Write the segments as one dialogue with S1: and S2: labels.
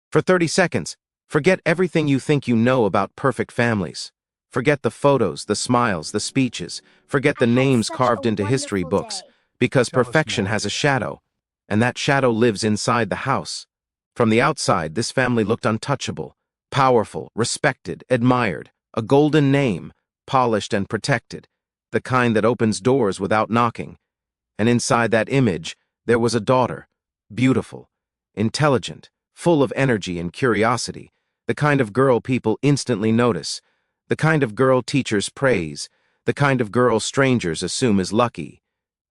S1: For 30 seconds, forget everything you think you know about perfect families. Forget the photos, the smiles, the speeches. Forget
S2: I
S1: the
S2: had
S1: names
S2: such a
S1: carved into history
S2: wonderful
S1: books,
S2: day.
S1: because
S3: Tell us
S1: perfection
S3: more,
S1: has a
S3: Dad.
S1: shadow, and that shadow lives inside the house. From the outside, this family looked untouchable, powerful, respected, admired, a golden name, polished and protected, the kind that opens doors without knocking. And inside that image, there was a daughter, beautiful, intelligent, full of energy and curiosity, the kind of girl people instantly notice, the kind of girl teachers praise, the kind of girl strangers assume is lucky.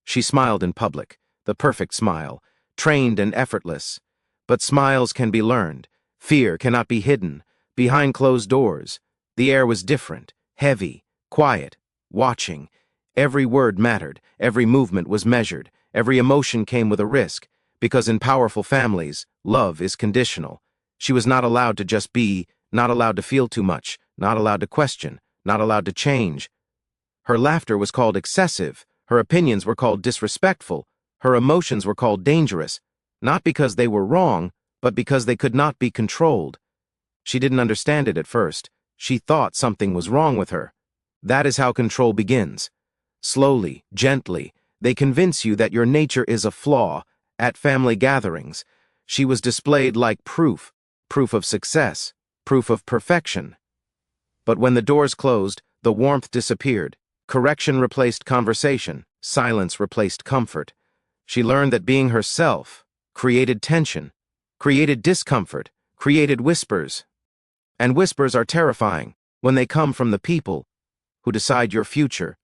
S1: She smiled in public, the perfect smile, trained and effortless. But smiles can be learned. Fear cannot be hidden. Behind closed doors, the air was different, heavy, quiet, watching. Every word mattered, every movement was measured, every emotion came with a risk, because in powerful families, love is conditional. She was not allowed to just be, not allowed to feel too much, not allowed to question, not allowed to change. Her laughter was called excessive, her opinions were called disrespectful, her emotions were called dangerous, not because they were wrong, but because they could not be controlled. She didn't understand it at first. She thought something was wrong with her. That is how control begins. Slowly, gently, they convince you that your nature is a flaw. At family gatherings, she was displayed like proof, proof of success, proof of perfection. But when the doors closed, the warmth disappeared. Correction replaced conversation, silence replaced comfort. She learned that being herself created tension, created discomfort, created whispers. And whispers are terrifying when they come from the people who decide your future.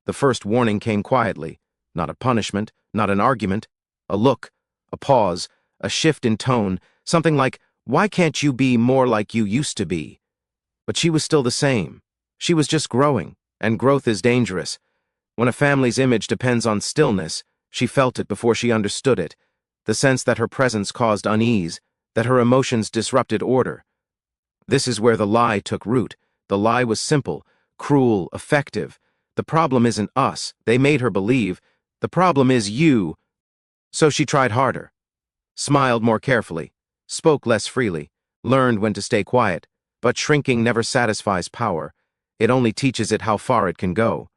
S1: The first warning came quietly, not a punishment, not an argument, a look, a pause, a shift in tone, something like, "Why can't you be more like you used to be?" But she was still the same. She was just growing, and growth is dangerous. When a family's image depends on stillness, she felt it before she understood it, the sense that her presence caused unease, that her emotions disrupted order. This is where the lie took root. The lie was simple, cruel, effective. The problem isn't us, they made her believe. The problem is you. So she tried harder, smiled more carefully, spoke less freely, learned when to stay quiet. But shrinking never satisfies power. It only teaches it how far it can go.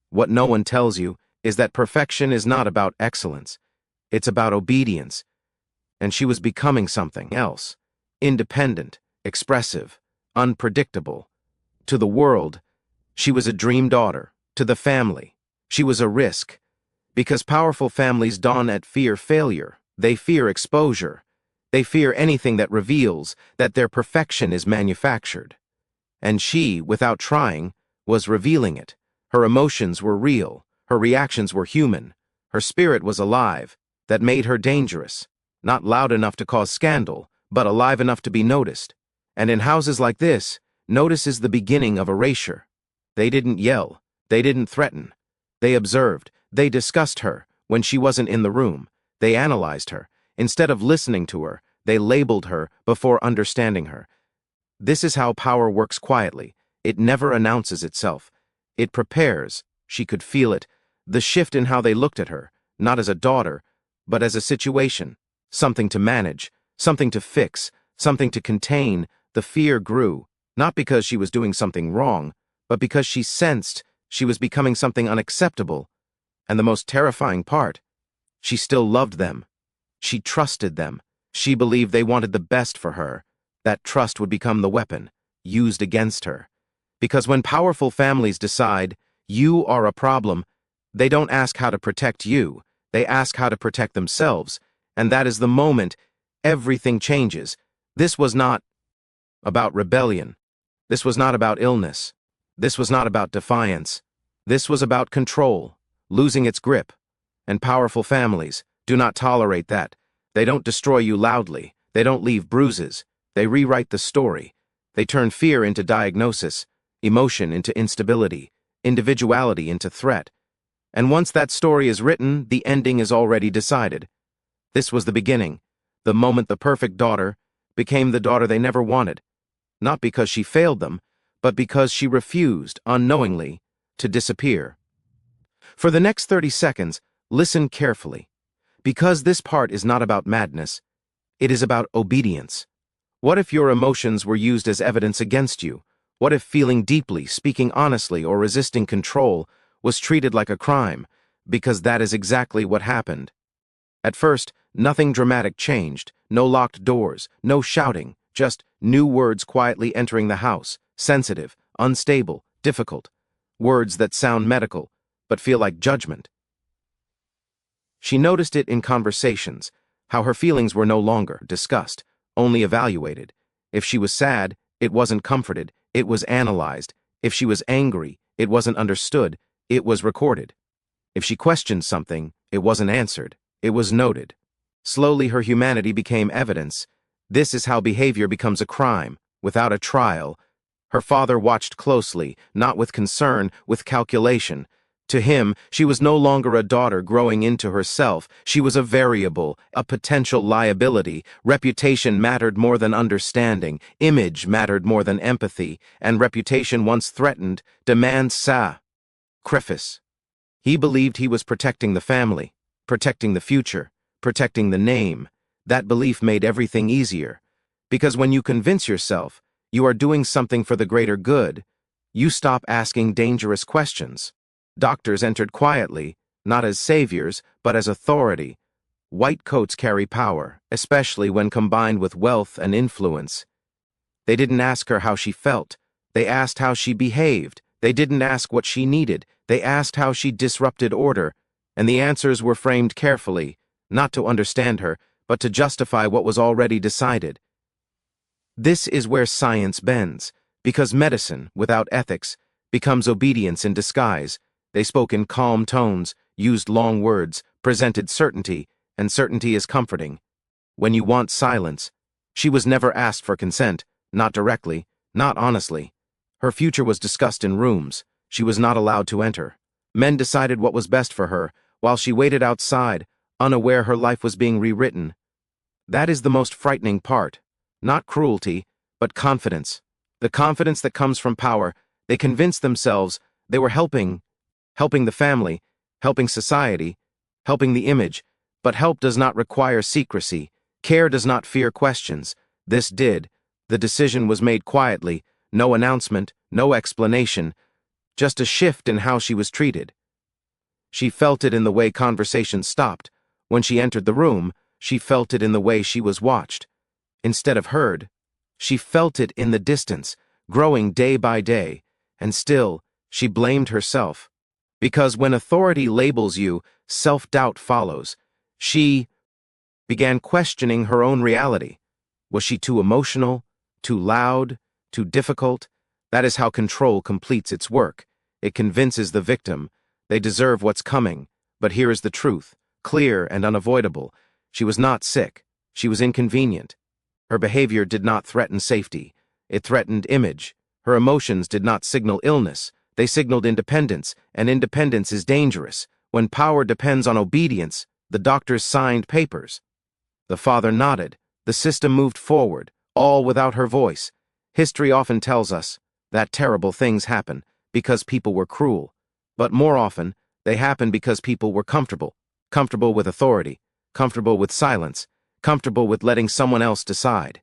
S1: What no one tells you is that perfection is not about excellence. It's about obedience. And she was becoming something else. Independent, expressive, unpredictable. To the world, she was a dream daughter. To the family, she was a risk. Because powerful families don't fear failure. They fear exposure. They fear anything that reveals that their perfection is manufactured. And she, without trying, was revealing it. Her emotions were real. Her reactions were human. Her spirit was alive. That made her dangerous. Not loud enough to cause scandal, but alive enough to be noticed. And in houses like this, notice is the beginning of erasure. They didn't yell. They didn't threaten. They observed. They discussed her when she wasn't in the room. They analyzed her. Instead of listening to her, they labeled her before understanding her. This is how power works quietly. It never announces itself. It prepares. She could feel it. The shift in how they looked at her, not as a daughter, but as a situation. Something to manage, something to fix, something to contain. The fear grew, not because she was doing something wrong, but because she sensed she was becoming something unacceptable. And the most terrifying part, she still loved them. She trusted them. She believed they wanted the best for her. That trust would become the weapon, used against her. Because when powerful families decide, you are a problem, they don't ask how to protect you, they ask how to protect themselves. And that is the moment everything changes. This was not about rebellion. This was not about illness. This was not about defiance. This was about control, losing its grip. And powerful families do not tolerate that. They don't destroy you loudly. They don't leave bruises. They rewrite the story. They turn fear into diagnosis, emotion into instability, individuality into threat. And once that story is written, the ending is already decided. This was the beginning, the moment the perfect daughter became the daughter they never wanted. Not because she failed them, but because she refused, unknowingly, to disappear. For the next 30 seconds, listen carefully. Because this part is not about madness, It is about obedience. What if your emotions were used as evidence against you? What if feeling deeply, speaking honestly, or resisting control was treated like a crime? Because that is exactly what happened. At first, nothing dramatic changed. No locked doors, no shouting, just new words quietly entering the house, sensitive, unstable, difficult. Words that sound medical, but feel like judgment. She noticed it in conversations, how her feelings were no longer discussed, only evaluated. If she was sad, it wasn't comforted, it was analyzed. If she was angry, it wasn't understood, it was recorded. If she questioned something, it wasn't answered, it was noted. Slowly her humanity became evidence. This is how behavior becomes a crime, without a trial. Her father watched closely, not with concern, with calculation. To him, she was no longer a daughter growing into herself. She was a variable, a potential liability. Reputation mattered more than understanding. Image mattered more than empathy. And reputation once threatened, demands sacrifice. He believed he was protecting the family, protecting the future, protecting the name. That belief made everything easier. Because when you convince yourself you are doing something for the greater good, you stop asking dangerous questions. Doctors entered quietly, not as saviors, but as authority. White coats carry power, especially when combined with wealth and influence. They didn't ask her how she felt. They asked how she behaved. They didn't ask what she needed. They asked how she disrupted order. And the answers were framed carefully, not to understand her, but to justify what was already decided. This is where science bends, because medicine, without ethics, becomes obedience in disguise. They spoke in calm tones, used long words, presented certainty, and certainty is comforting. When you want silence, she was never asked for consent, not directly, not honestly. Her future was discussed in rooms. She was not allowed to enter. Men decided what was best for her, while she waited outside, unaware her life was being rewritten. That is the most frightening part. Not cruelty, but confidence. The confidence that comes from power. They convinced themselves they were helping the family, helping society, helping the image. But help does not require secrecy. Care does not fear questions. This did. The decision was made quietly, no announcement, no explanation, just a shift in how she was treated. She felt it in the way conversations stopped. When she entered the room, she felt it in the way she was watched. Instead of heard, she felt it in the distance, growing day by day, and still, she blamed herself. Because when authority labels you, self-doubt follows. She began questioning her own reality. Was she too emotional, too loud, too difficult? That is how control completes its work. It convinces the victim they deserve what's coming. But here is the truth, clear and unavoidable. She was not sick. She was inconvenient. Her behavior did not threaten safety. It threatened image. Her emotions did not signal illness. They signaled independence, and independence is dangerous. When power depends on obedience, the doctors signed papers. The father nodded. The system moved forward, all without her voice. History often tells us that terrible things happen because people were cruel. But more often, they happen because people were comfortable. Comfortable with authority. Comfortable with silence. Comfortable with letting someone else decide.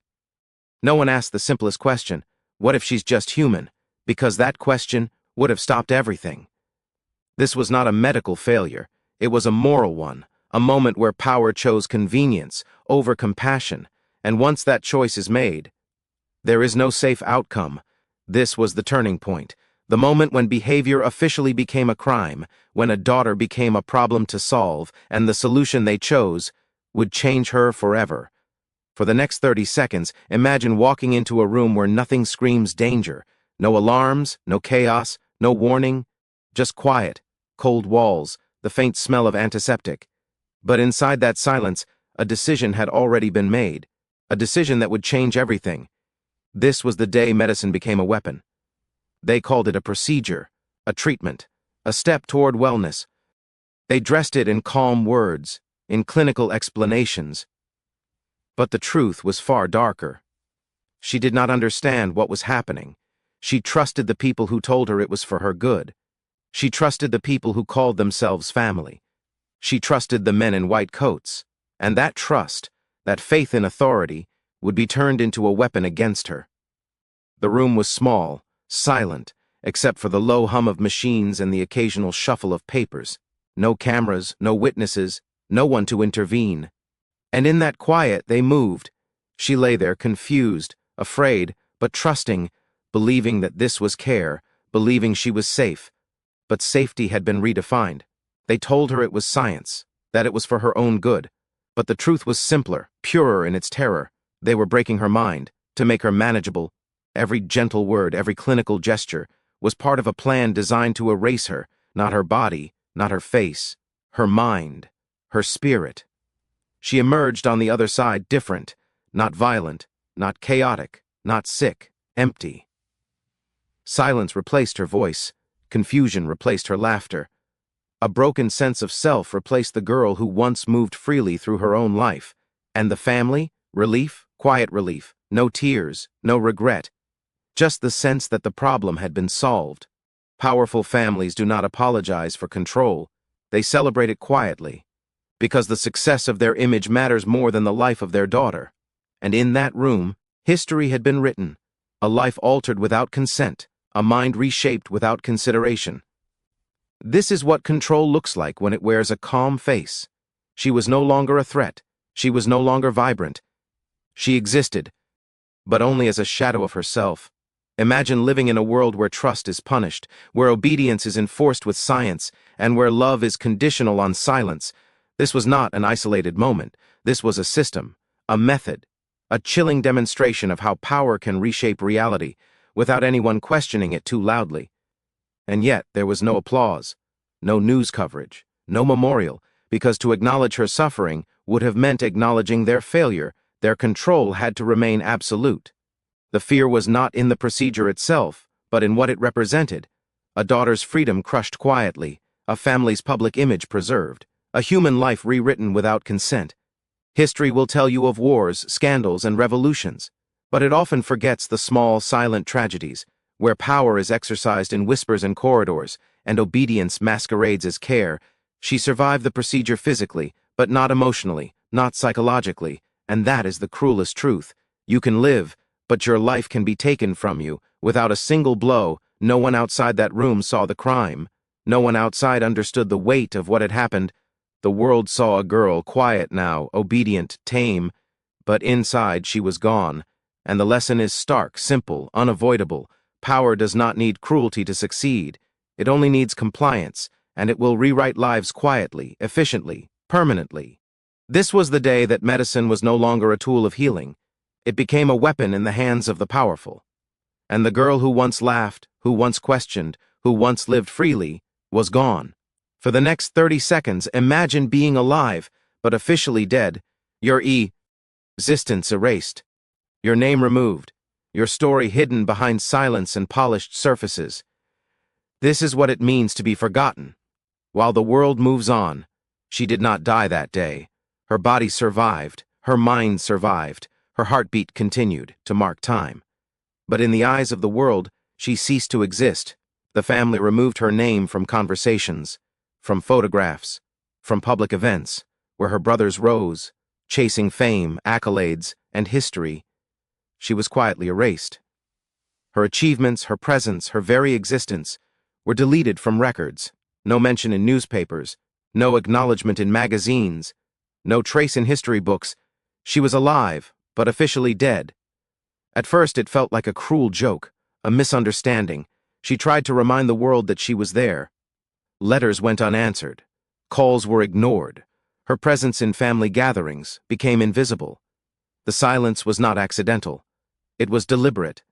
S1: No one asked the simplest question, what if she's just human? Because that question would have stopped everything. This was not a medical failure. It was a moral one, a moment where power chose convenience over compassion, and once that choice is made, there is no safe outcome. This was the turning point, the moment when behavior officially became a crime, when a daughter became a problem to solve, and the solution they chose would change her forever. For the next 30 seconds, imagine walking into a room where nothing screams danger. No alarms, no chaos, no warning, just quiet, cold walls, the faint smell of antiseptic. But inside that silence, a decision had already been made, a decision that would change everything. This was the day medicine became a weapon. They called it a procedure, a treatment, a step toward wellness. They dressed it in calm words, in clinical explanations. But the truth was far darker. She did not understand what was happening. She trusted the people who told her it was for her good. She trusted the people who called themselves family. She trusted the men in white coats. And that trust, that faith in authority, would be turned into a weapon against her. The room was small, silent, except for the low hum of machines and the occasional shuffle of papers. No cameras, no witnesses, no one to intervene. And in that quiet they moved. She lay there confused, afraid, but trusting, believing that this was care, believing she was safe. But safety had been redefined. They told her it was science, that it was for her own good. But the truth was simpler, purer in its terror. They were breaking her mind, to make her manageable. Every gentle word, every clinical gesture, was part of a plan designed to erase her, not her body, not her face, her mind, her spirit. She emerged on the other side different, not violent, not chaotic, not sick, empty. Silence replaced her voice. Confusion replaced her laughter. A broken sense of self replaced the girl who once moved freely through her own life. And the family? Relief, quiet relief, no tears, no regret. Just the sense that the problem had been solved. Powerful families do not apologize for control. They celebrate it quietly, because the success of their image matters more than the life of their daughter. And in that room, history had been written, a life altered without consent, a mind reshaped without consideration. This is what control looks like when it wears a calm face. She was no longer a threat. She was no longer vibrant. She existed, but only as a shadow of herself. Imagine living in a world where trust is punished, where obedience is enforced with science, and where love is conditional on silence. This was not an isolated moment. This was a system, a method, a chilling demonstration of how power can reshape reality without anyone questioning it too loudly. And yet there was no applause, no news coverage, no memorial, because to acknowledge her suffering would have meant acknowledging their failure. Their control had to remain absolute. The fear was not in the procedure itself, but in what it represented. A daughter's freedom crushed quietly, a family's public image preserved, a human life rewritten without consent. History will tell you of wars, scandals, and revolutions, but it often forgets the small, silent tragedies, where power is exercised in whispers and corridors, and obedience masquerades as care. She survived the procedure physically, but not emotionally, not psychologically, and that is the cruelest truth. You can live, but your life can be taken from you, without a single blow. No one outside that room saw the crime. No one outside understood the weight of what had happened. The world saw a girl, quiet now, obedient, tame, but inside she was gone. And the lesson is stark, simple, unavoidable. Power does not need cruelty to succeed. It only needs compliance, and it will rewrite lives quietly, efficiently, permanently. This was the day that medicine was no longer a tool of healing. It became a weapon in the hands of the powerful. And the girl who once laughed, who once questioned, who once lived freely, was gone. For the next 30 seconds, imagine being alive, but officially dead, your existence erased, your name removed, your story hidden behind silence and polished surfaces. This is what it means to be forgotten. While the world moves on, she did not die that day. Her body survived, her mind survived, her heartbeat continued to mark time. But in the eyes of the world, she ceased to exist. The family removed her name from conversations, from photographs, from public events, where her brothers rose, chasing fame, accolades, and history. She was quietly erased. Her achievements, her presence, her very existence were deleted from records. No mention in newspapers, no acknowledgement in magazines, no trace in history books. She was alive, but officially dead. At first it felt like a cruel joke, a misunderstanding. She tried to remind the world that she was there. Letters went unanswered. Calls were ignored. Her presence in family gatherings became invisible. The silence was not accidental. It was deliberate.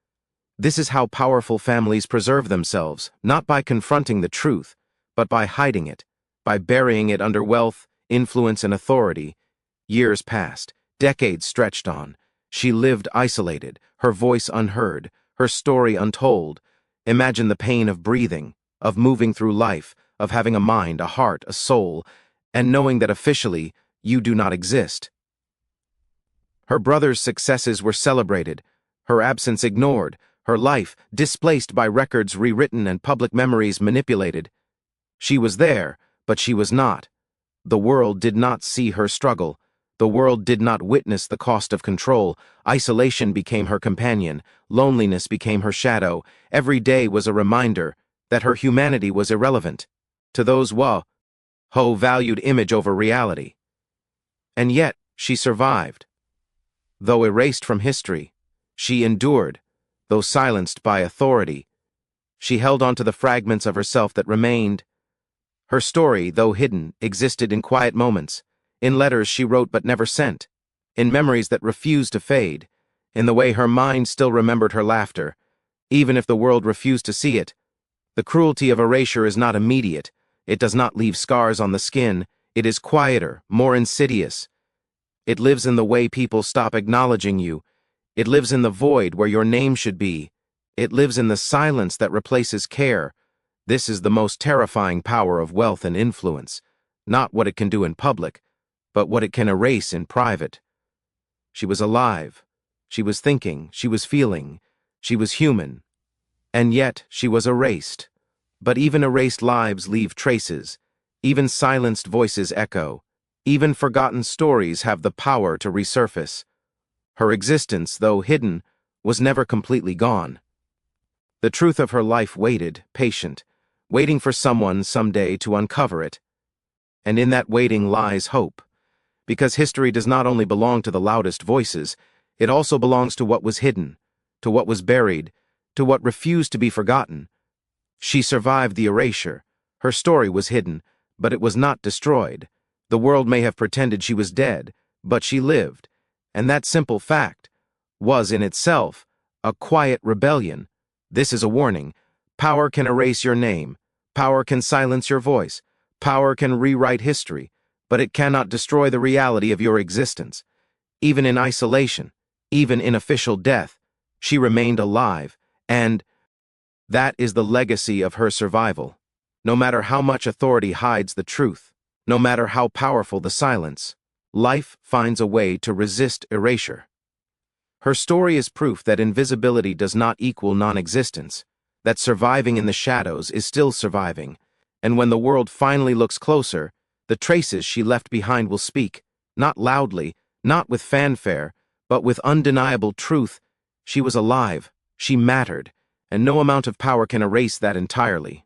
S1: This is how powerful families preserve themselves, not by confronting the truth, but by hiding it, by burying it under wealth, influence, and authority. Years passed, decades stretched on. She lived isolated, her voice unheard, her story untold. Imagine the pain of breathing, of moving through life, of having a mind, a heart, a soul, and knowing that officially you do not exist. Her brother's successes were celebrated, her absence ignored, her life displaced by records rewritten and public memories manipulated. She was there, but she was not. The world did not see her struggle. The world did not witness the cost of control. Isolation became her companion. Loneliness became her shadow. Every day was a reminder that her humanity was irrelevant to those who valued image over reality. And yet, she survived. Though erased from history, she endured. Though silenced by authority, she held on to the fragments of herself that remained. Her story, though hidden, existed in quiet moments, in letters she wrote but never sent, in memories that refused to fade, in the way her mind still remembered her laughter, even if the world refused to see it. The cruelty of erasure is not immediate. It does not leave scars on the skin. It is quieter, more insidious. It lives in the way people stop acknowledging you. It lives in the void where your name should be. It lives in the silence that replaces care. This is the most terrifying power of wealth and influence, not what it can do in public, but what it can erase in private. She was alive. She was thinking. She was feeling. She was human. And yet she was erased. But even erased lives leave traces. Even silenced voices echo. Even forgotten stories have the power to resurface. Her existence, though hidden, was never completely gone. The truth of her life waited, patient, waiting for someone someday to uncover it. And in that waiting lies hope. Because history does not only belong to the loudest voices, it also belongs to what was hidden, to what was buried, to what refused to be forgotten. She survived the erasure. Her story was hidden, but it was not destroyed. The world may have pretended she was dead, but she lived. And that simple fact was in itself a quiet rebellion. This is a warning. Power can erase your name. Power can silence your voice. Power can rewrite history, but it cannot destroy the reality of your existence. Even in isolation, even in official death, she remained alive, and that is the legacy of her survival. No matter how much authority hides the truth, no matter how powerful the silence, life finds a way to resist erasure. Her story is proof that invisibility does not equal non-existence, that surviving in the shadows is still surviving, and when the world finally looks closer, the traces she left behind will speak, not loudly, not with fanfare, but with undeniable truth. She was alive, she mattered, and no amount of power can erase that entirely.